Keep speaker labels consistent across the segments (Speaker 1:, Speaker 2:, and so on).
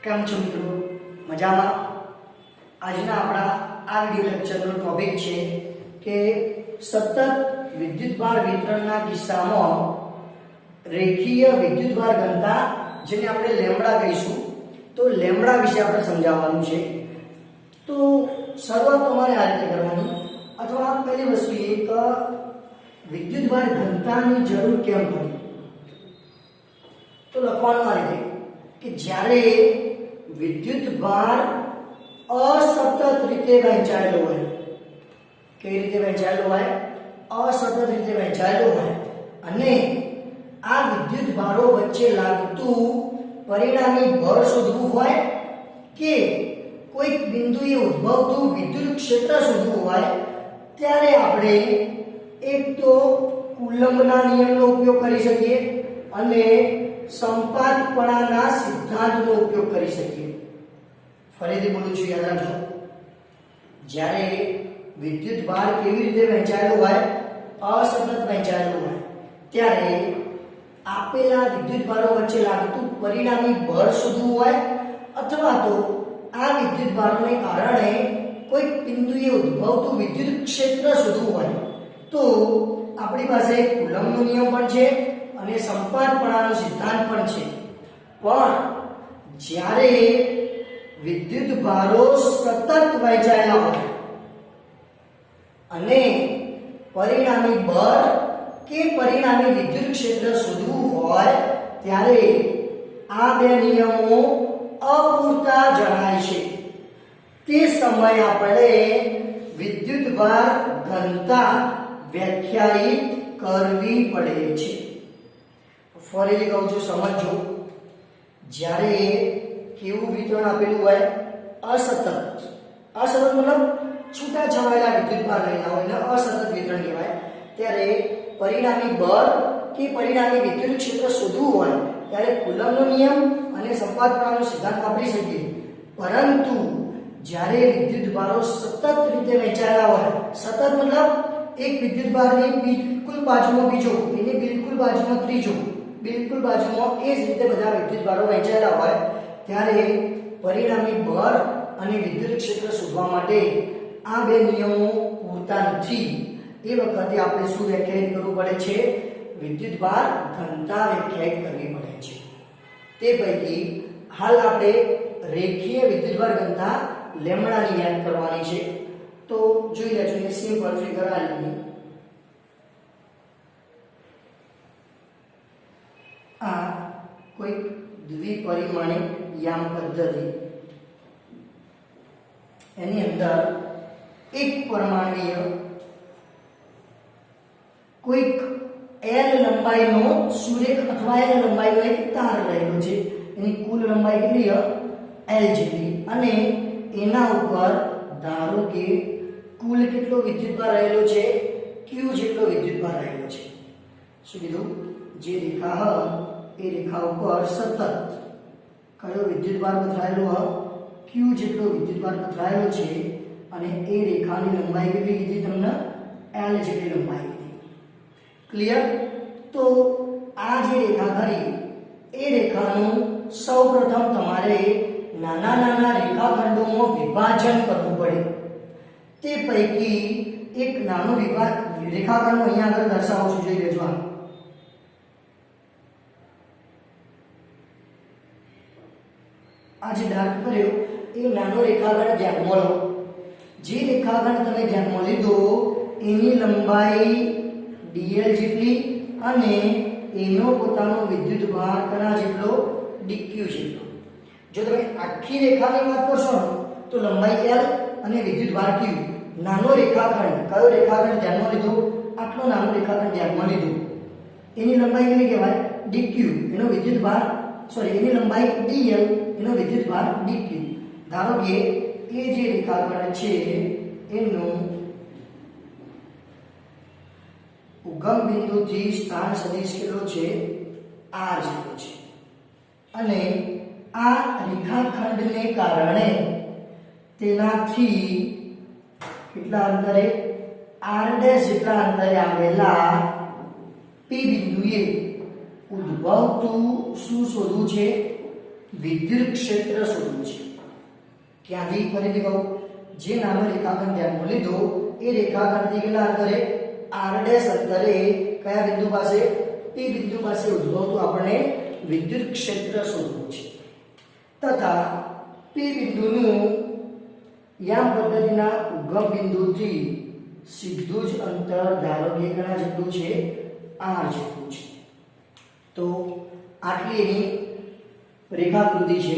Speaker 1: કેમ છો મિત્રો? મજામાં? આજના આપણા આ વિડિયો લેક્ચરનો ટોપિક છે કે સતત વિદ્યુતભાર વિતરણના કિસ્સામાં રેખીય વિદ્યુતભાર ઘનતા, જેને આપણે લેમ્બડા કહીશું, તો લેમ્બડા વિશે આપણે સમજાવવાનું છે. તો શરૂઆત તમારે આ રીતે કરવાની, અથવા પહેલી વસ્તુ એ કે વિદ્યુતભાર ઘનતાની જરૂર કેમ પડી. તો લખવાનું આ રીતે કે જ્યારે વિદ્યુતભાર અસતત રીતે વહેંચાયેલો હોય, કેવી રીતે વહેંચાયેલો હોય? અસતત રીતે વહેંચાયેલો હોય, અને આ વિદ્યુતભારો વચ્ચે લાગતું પરિણામી બળ શોધવું હોય કે કોઈક બિંદુએ ઉદ્ભવતું વિદ્યુત ક્ષેત્ર શોધવું હોય, ત્યારે આપણે એક તો કુલમ્બના નિયમનો ઉપયોગ કરી શકીએ અને સંપાતપણાના સિદ્ધાંતનો ઉપયોગ કરી શકીએ. ફરીથી બોલું છું, યાદ રાખજો. જ્યારે વિદ્યુતભાર કેવી રીતે વહેંચાયેલો હોય? અસતત વહેંચાયેલો હોય, ત્યારે આપેલા વિદ્યુતભારો વચ્ચે લાગતું પરિણામી બળ શોધવું હોય, અથવા તો આ વિદ્યુતભારોને કારણે કોઈ બિંદુએ ઉદ્ભવતું વિદ્યુત ક્ષેત્ર શોધવું હોય, તો આપણી પાસે કુલમ્બનો નિયમ પણ છે અને સંપાતપણાનો સિદ્ધાંત પણ છે. પણ જ્યારે વિદ્યુતભારો સતત વહેંચાયેલા હોય અને પરિણામી બળ કે પરિણામી વિદ્યુત ક્ષેત્ર શોધવું હોય, ત્યારે આ બે નિયમો અપૂરતા જણાય છે. તે સમયે આપણે વિદ્યુતભાર ઘનતા વ્યાખ્યાયિત કરવી પડે છે. ફરીથી કહું છું, સમજો. જ્યારે કેવું વિતરણ આપેલું હોય? અસતત. અસતત મતલબ છૂટા છવાયેલા વિદ્યુતભાર રહેલા હોય ને અસતત વિતરણ કહેવાય. ત્યારે પરિણામી બળ કે પરિણામી વિદ્યુત ક્ષેત્ર શોધવું હોય, ત્યારે કુલમ્બનો નિયમ અને સંપાતપણાનો સિદ્ધાંત વાપરી શકીએ. પરંતુ જ્યારે વિદ્યુતભારો સતત રીતે વહેંચાયેલા હોય, સતત મતલબ એક વિદ્યુતભારની બિલકુલ બાજુમાં બીજો, એની બિલકુલ બાજુમાં ત્રીજો, બિલકુલ બાજુમાં એ જ રીતે બધા વિદ્યુતભારો વહેંચાયેલા હોય, ત્યારે પરિણામી બળ અને વિદ્યુત ક્ષેત્ર શોધવા માટે આ બે નિયમો પૂરતા નથી. એ વખતે આપણે શું વ્યાખ્યાયિત કરવું પડે છે? વિદ્યુતભાર ઘનતા વ્યાખ્યાયિત કરવી પડે છે. તે પૈકી હાલ આપણે રેખીય વિદ્યુતભાર ઘનતા લેમ્બડાની યાદ કરવાની છે. તો જોઈ લેજો, એ સિમ્પલ ફિગર આ રીતની. આ કોઈક દ્વિપરિમાણિક યામ પદ્ધતિ, એની અંદર એક પરમાણુય કોઈક L લંબાઈનો સુરેખ અથવા L લંબાઈનો એક તાર રહેલો છે. એની કુલ લંબાઈ કેટલી? L જેટલી. અને એના ઉપર ધારો કે કુલ કેટલો વિદ્યુતભાર રહેલો છે? Q જેટલો વિદ્યુતભાર રહેલો છે. શું કીધું? જે રેખા એ રેખા ઉપર સતત કયો વિદ્યુતભાર પથરાયેલો? Q જેટલો વિદ્યુતભાર પથરાયેલો છે. અને એ રેખાની લંબાઈ કેટલી કીધી તમને? L જેટલી લંબાઈ કીધી. ક્લિયર? તો આ જે રેખા ખરી, એ રેખાનું સૌપ્રથમ તમારે નાના નાના રેખાખંડોમાં વિભાજન કરવું પડે. તે પૈકી એક નાનો રેખાખંડ અહીંયા આગળ દર્શાવું છું, જોઈ લેજો. આ જે ડાર્ક કર્યો એ નાનો રેખાખંડ ધ્યાનમાં લો. જે રેખાખંડ તમે ધ્યાનમાં લીધો એની લંબાઈ dl જેટલી અને એનો પોતાનો વિદ્યુતભાર કના જેટલો? dq જેટલો. જો તમે આખી રેખાની વાત કરશો તો લંબાઈ l અને વિદ્યુતભાર q. નાનો રેખાખંડ, કયો રેખાખંડ ધ્યાનમાં લીધો? આટલો નાનો રેખાખંડ ધ્યાનમાં લીધો, એની લંબાઈ કેટલી કહેવાય? dq. એનો વિદ્યુતભાર એની લંબાઈ dl, એનો વિદ્યુતભાર dq. ધારો કે એ જે રેખાખંડ છે એનું ઉગમ બિંદુથી સ્થાન સદિશ કેટલો છે? r જેટલો છે. અને આ રેખાખંડને કારણે તેનાથી કેટલા અંતરે? r' જેટલા અંતરે આવેલા p બિંદુએ ઉદ્ભવતું શું શોધવું છે? વિદ્યુત ક્ષેત્ર શોધવું છે. ક્યાંથી ફરીથી કહું, જે નાનો રેખાખંડ ધ્યાનમાં લીધો એ રેખાખંડથી કેટલા અંતરે r' અંતરે કયા બિંદુ પાસે P બિંદુ પાસે ઉદ્ભવતું આપણને વિદ્યુત ક્ષેત્ર શોધવું છે. તથા P બિંદુનું યામ પદ્ધતિના ઉગમ બિંદુથી સીધું જ અંતર ધારો કે કેટલા જેટલું છે r જેટલું છે. તો આટલી એની રેખાકૃતિ છે.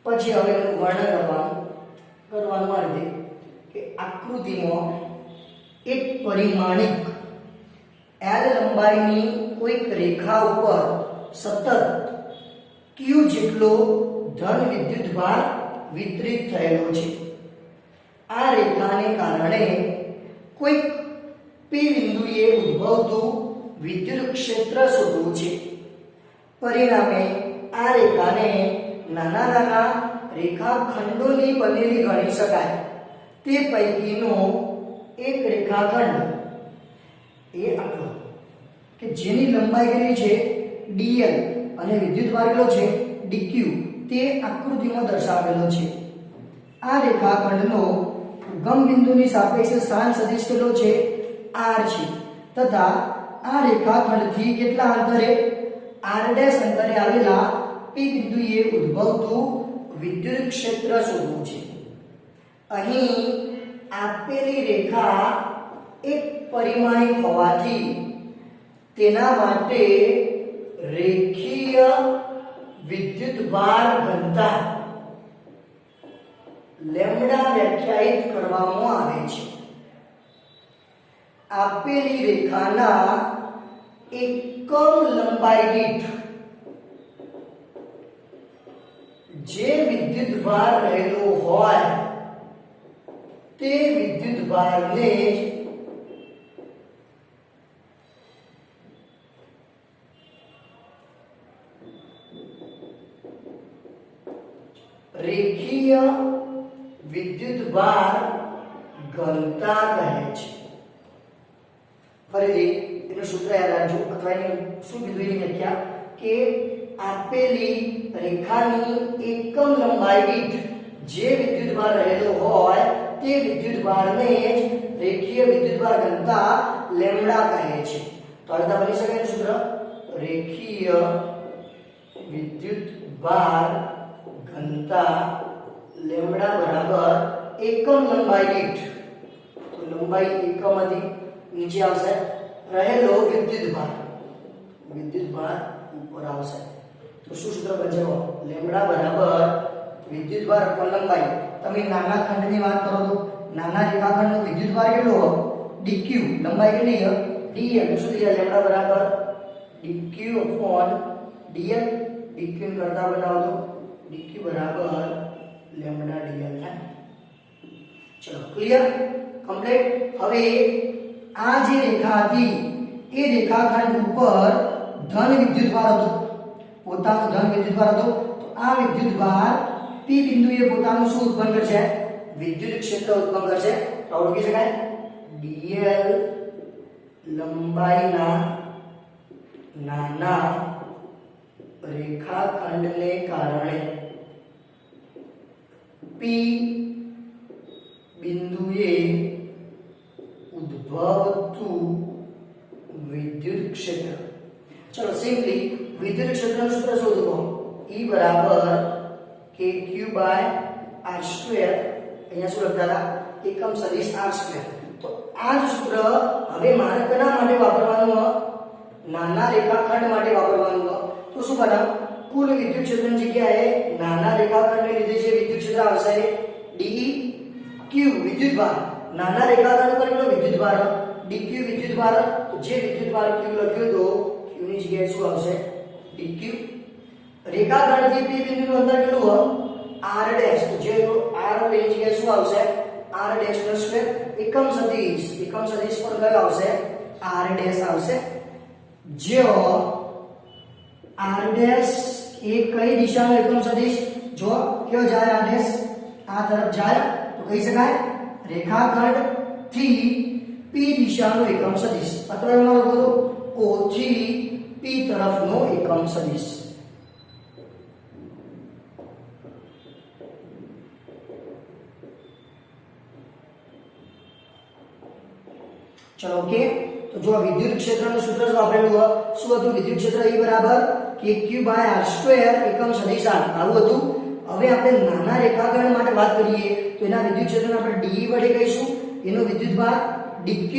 Speaker 1: પછી હવે વર્ણન કરવાનું આ રીતે કે આકૃતિમાં એક પરિમાણિક L લંબાઈની કોઈક રેખા ઉપર સતત Q જેટલો ધન વિદ્યુતભાર વિતરિત થયેલો છે. આ રેખાને કારણે કોઈક P બિંદુએ ઉદ્ભવતું વિદ્યુત ક્ષેત્ર શોધવું છે. પરિણામે આ રેખાને નાના નાના રેખાખંડોની બનેલી ગણી શકાય. તે પૈકીનો એક રેખાખંડ એ આટલો કે જેની લંબાઈ કેટલી છે dl અને વિદ્યુતભાર કેટલો છે dq, તે આકૃતિમાં દર્શાવેલો છે. આ રેખાખંડનો ઉગમ બિંદુની સાપેક્ષે સ્થાન સદિશ કેટલો છે r છે. તથા આ રેખાખંડથી કેટલા અંતરે r' અંતરે આવેલા P બિંદુએ ઉદ્ભવતું વિદ્યુત ક્ષેત્ર શોધવું છે. અહીં આપેલી રેખા એક પરિમાણિક હોવાથી તેના માટે રેખીય વિદ્યુતભાર ઘનતા લેમ્બડા વ્યાખ્યાયિત કરવામાં આવે છે. આપેલી રેખાના એકમ લંબાઈ દીઠ જે વિદ્યુતભાર રહેલો હોય તે વિદ્યુતભારને રેખીય વિદ્યુતભાર ઘનતા કહે છે. ફરીથી એનું સૂત્ર યાદ રાખજો, અથવા એની શું કીધું એની વ્યાખ્યા કે આપેલી રેખાની એકમ લંબાઈ દીઠ જે વિદ્યુતભાર રહેલો હોય તે વિદ્યુતભારને જ રેખીય વિદ્યુતભાર ઘનતા લેમ્બડા કહે છે. તો આ રીતે બની શકે એનું સૂત્ર રેખીય વિદ્યુતભાર ઘનતા લેમ્બડા બરાબર એકમ લંબાઈ દીઠ, તો લંબાઈ એકમ હતી, નીચે આવશે રહેલો વિદ્યુતભાર ઉપર આવશે. તો શું સૂત્ર બનશે? લેમ્બડા બરાબર વિદ્યુતભાર ઉપર લંબાઈ. તમે નાના ખંડની વાત કરો તો નાના રેખાખંડનો વિદ્યુતભાર કેટલો હોય dq, લંબાઈ કેટલી હોય dl. શું થઈ જાય? લેમ્બડા બરાબર dq upon dl. dq કરતા બનાવો તો dq બરાબર લેમ્બડા dl થાય. ચલો ક્લિયર, કમ્પ્લીટ. હવે આ જે રેખા હતી એ રેખાખંડ ઉપર ધન વિદ્યુતભાર હતો, પોતાનો ધન વિદ્યુતભાર હતો. તો આ વિદ્યુતભાર P બિંદુએ પોતાનું શું ઉત્પન્ન કરશે? વિદ્યુત ક્ષેત્ર ઉત્પન્ન કરશે. તો લખી શકાય dl લંબાઈના નાના રેખાખંડને કારણે P બિંદુએ ઉદ્ભવતું વિદ્યુત ક્ષેત્ર. ચલો સિમ્પલી વિદ્યુત ક્ષેત્રનું સૂત્ર શોધો. E બરાબર kq બાય r સ્ક્વેર. અહીંયા શું લખતા હતા? એકમ સદિશ r સ્ક્વેર. તો આ જ સૂત્ર હવે મારે કોના માટે વાપરવાનું? નાના રેખાખંડ માટે વાપરવાનું. તો શું બનાવ? કુલ વિદ્યુત ક્ષેત્રની જગ્યાએ નાના રેખાખંડને લીધે જે વિદ્યુત ક્ષેત્ર આવશે dq વિદ્યુતભાર. નાના રેખાખંડ પર કેટલો વિદ્યુતભાર? dq વિદ્યુતભાર. તો જે વિદ્યુતભાર q લખ્યો તો q ની જગ્યાએ શું આવશે? dq. રેખાખંડથી P બિંદુનું અંતર કેટલું હોય? r'. તો જે r ની જગ્યાએ શું આવશે? r' નો સ્ક્વેર. એકમ સદિશ પર કયો આવશે? r' આવશે. જો r' એ કઈ દિશાનો એકમ સદિશ? જો કયો જાય? r' આ તરફ જાય તો કહી શકાય રેખાખંડ થી P દિશાનો એકમ સદિશ, અથવા એમાં લખો તો O થી P તરફનો એકમ સદિશ. ચલો ઓકે તો જો આ વિદ્યુત ક્ષેત્રનું સૂત્ર જ વાપરેલું હોય શું હતું વિદ્યુત ક્ષેત્ર E બરાબર kq/r² એકમ સદિશ r આવું હતું હવે આપણે નાના રેખાખંડ માટે વાત કરીએ તો એના વિદ્યુત ક્ષેત્રને આપણે dE વડે કહીશું એનો વિદ્યુતભાર dq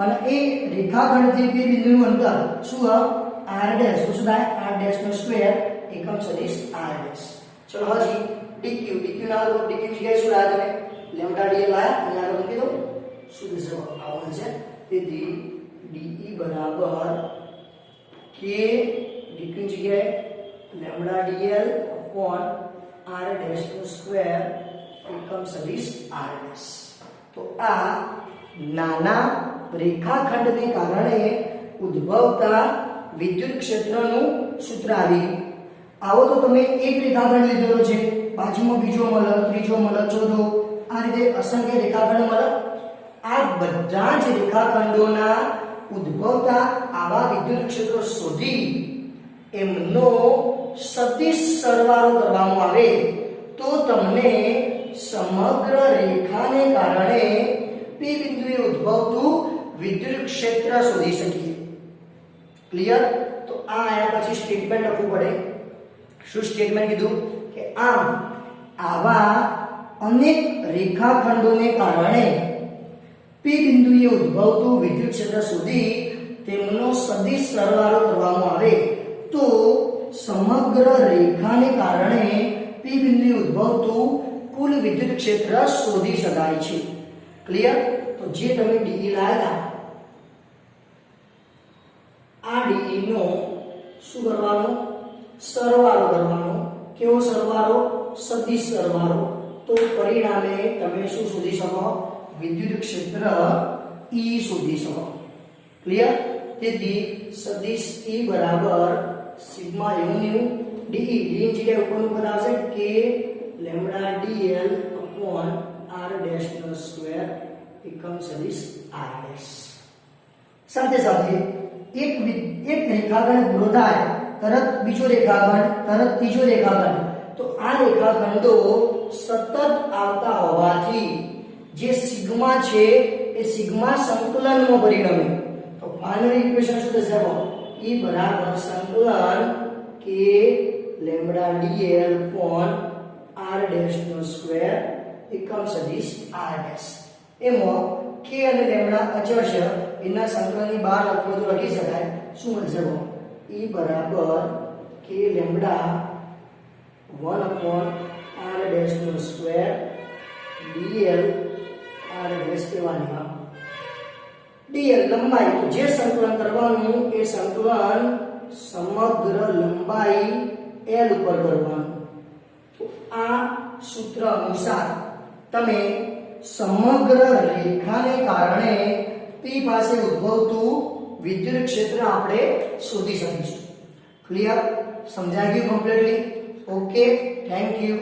Speaker 1: અને એ રેખાખંડથી p બિંદુનું અંતર શું હ r' તો શું થાય r' એકમ સદિશ r'. ચલો હજી dq ના dq જગ્યાએ શું લાયા તમે લેમ્બડા dl લાયા અને આગળ મૂકી દો શું થશે આવું છે તેથી dE બરાબર k dq જગ્યાએ લેમ્બડા dl upon r'² એકમ સદિશ r'. તો આ નાના રેખાખંડને કારણે ઉદ્ભવતા વિદ્યુત ક્ષેત્રનું સૂત્ર આવી. આવો તો તમે એક રેખાખંડ લીધેલો છે બાજુમાં બીજો મળે ત્રીજો મળે ચોથો આ રીતે અસંખ્ય રેખાખંડ મળે આ બધા જ રેખાખંડોના ઉદ્ભવતા આવા વિદ્યુત ક્ષેત્રો શોધી એમનો સદિશ સરવાળો કરવામાં આવે તો તમને સમગ્ર રેખાને કારણે p બિંદુએ ઉદ્ભવતું વિદ્યુત ક્ષેત્ર શોધી શકીએ. ક્લિયર? તો આ આયા પછી સ્ટેટમેન્ટ લખવું પડે. શું સ્ટેટમેન્ટ કીધું કે આમ આવા અનેક રેખાખંડોને કારણે p બિંદુએ ઉદ્ભવતું વિદ્યુત ક્ષેત્ર શોધી તેમનો સદિશ સરવાળો કરવામાં આવે તો સમગ્ર રેખાને કારણે p બિંદુએ ઉદ્ભવતું કુલ વિદ્યુત ક્ષેત્ર શોધી શકાય છે. ક્લિયર? તો જે તમે dE લાયા આ dE નો શું કરવાનો સરવાળો કરવાનો. કેવો સરવાળો સદિશ સરવાળો. તો પરિણામે તમે શું શોધી શકો વિદ્યુત ક્ષેત્ર E શોધી શકો. ક્લિયર? તેથી સદિશ E બરાબર સિગ્મા u dE ની જગ્યાએ ઉપરનું પદ આવશે k lambda dl upon r'² એકમ સદિશ r'. સાથે સાથે એક રેખાખંડ પૂરો થાય તરત બીજો રેખાખંડ તરત ત્રીજો રેખાખંડ તો આ રેખાખંડો સતત આવતા હોવાથી જે સિગ્મા છે એ સિગ્મા સંકલનમાં પરિણમે. તો ફાઇનલ ઇક્વેશન શું થશે E બરાબર સંકલન k lambda dl upon r'² એકમ સદિશ r'. એમાં k અને લેમ્બડા અચળ છે એના સંકલનની બહાર લખવું તો લખી શકાય. શું મળશે E બરાબર k lambda 1 upon r'² dl r' કહેવાના. dl લંબાઈ તો જે સંકલન કરવાનું એ સંકલન સમગ્ર લંબાઈ l ઉપર કરવાનું. તો આ સૂત્ર અનુસાર તમે સમગ્ર રેખાને કારણે p પાસે ઉદ્ભવતું વિદ્યુત ક્ષેત્ર આપણે શોધી શકીશું. ક્લિયર? સમજાઈ ગયું કમ્પ્લીટલી? Okay, thank you.